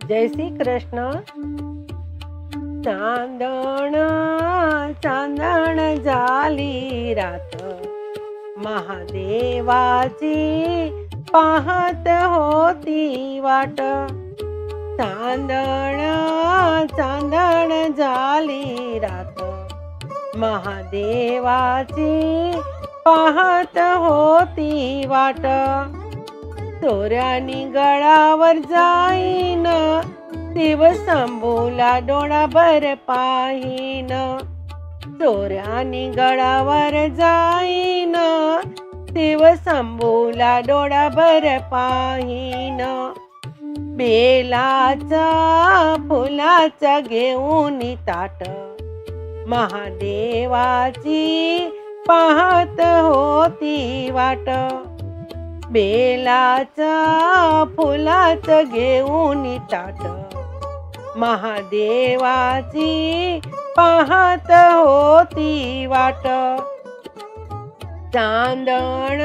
जय श्री कृष्ण। चांदण चांदण झाली रात, महादेवाची पाहत होती वाट। चांदण चांदण झाली रात, महादेवाची पाहत होती वाट। चोऱ्यानी गळावर जाईन, शिव शंभूला डोळाभर पाहीन। चोऱ्यानी गळावर जाईन, शिव शंभूला डोळाभर पाहीन। बेलाचा फुलाचा घेऊन ताट, महादेवाची पाहत होती वाट। बेलाचा फुलाचा घेऊन ताट, महादेवाची पाहत होती वाट। चांदण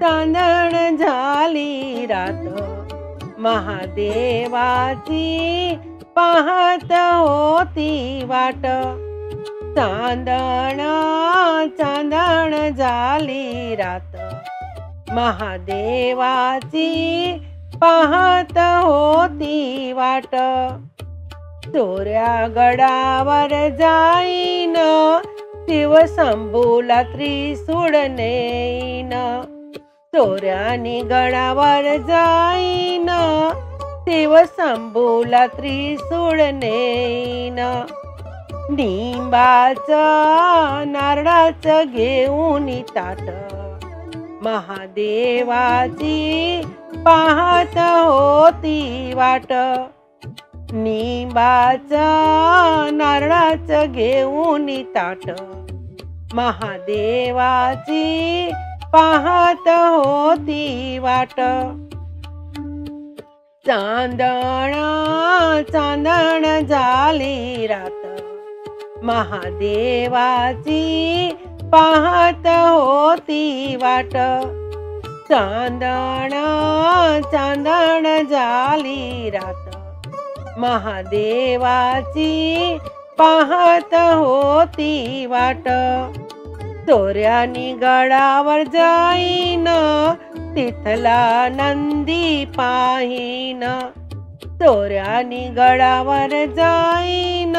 चांदण झाली रात, महादेवाची पाहत होती वाट। चांदण चांदण झाली रात, महादेवाची पाहत होती वाट। चोऱ्या गडावर जाईन, शिव शंभूला त्रिशूळ नेईन। चोऱ्यानी गडावर जाईन, शिव शंभूला त्रिशूळ नेईन। निंबाचं नारळाचं घेऊन ताट, महादेवाची पाहत होती वाट। निंबाचं नारळाचं घेऊन ताट, महादेवाची पाहत होती वाट। चांदण चांदण झाली रात, महादेवाची पाहत होती वाट। चांदण चांदण झाली रात, महादेवाची पाहत होती वाट। चोऱ्यानी गडावर जाईन, तिथला नंदी पाहीन। चोऱ्यानी गडावर जाईन,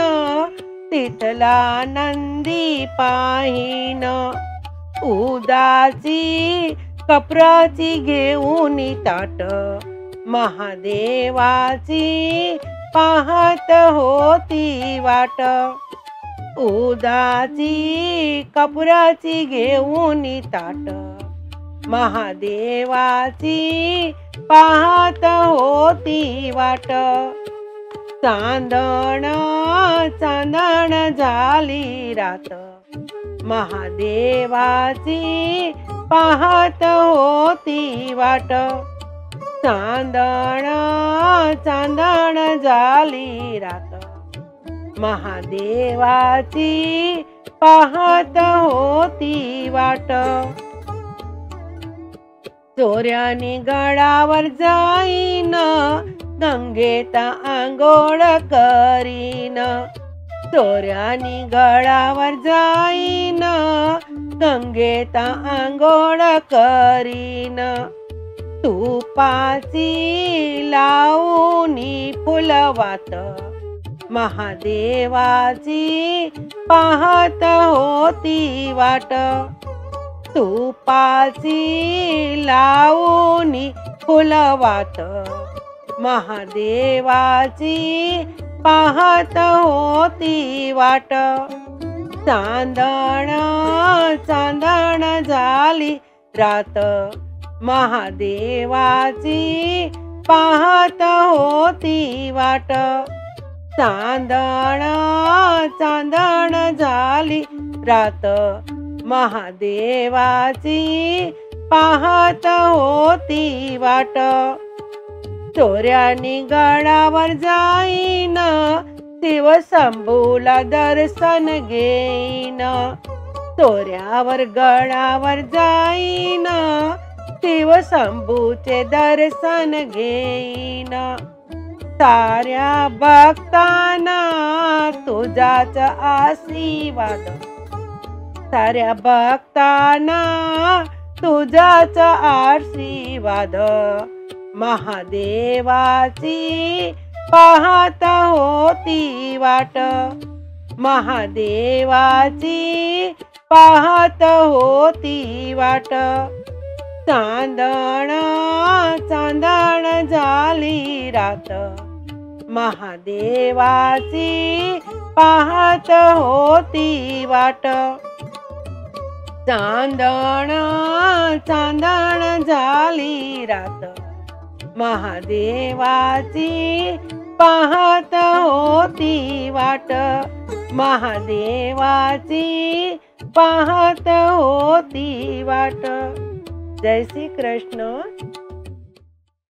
तिथला नंदी पाहीन। उदाची कपराची घेऊन ताट, महादेवाची पाहत होती वाट। उदाची कपराची घेऊन ताट, महादेवाची पाहत होती वाट। चांदण चांदण झाली रात, महादेवाची पाहत होती वाट। चांदण चांदण झाली रात, महादेवाची पाहत होती वाट। चोऱ्यानी गडावर जाईन, गंगेत आंघोळ करीन। चोऱ्यानी गडावर जाईन, गंगेत आंघोळ करीन। तुपाची लावूनी फुलवात, महादेवाची पाहत होती वाट। तुपाची लावूनी फुलवात, महादेवाची पाहत होती वाट। चांदण चांदण झाली रात, महादेवाची पाहत होती वाट। चांदण चांदण झाली रात, महादेवाची पाहत होती वाट। चोऱ्यानी गडावर जाईन, शिव शंभूला दर्शन घेईन। चोऱ्यावर गडावर जाईन, शिव शंभूचे दर्शन घेईन। साऱ्या भक्तांना तुझाच आशीर्वाद, साऱ्या भक्तांना तुझाच आशीर्वाद. महादेवाची पाहत होती वाट, महादेवाची पाहत होती वाट. चांदण चांदण झाली रात, महादेवाची पाहत होती वाट. चांदण चांदण झाली रात, महादेवाची पाहत होती वाट, महादेवाची पाहत होती वाट. जय श्री कृष्ण.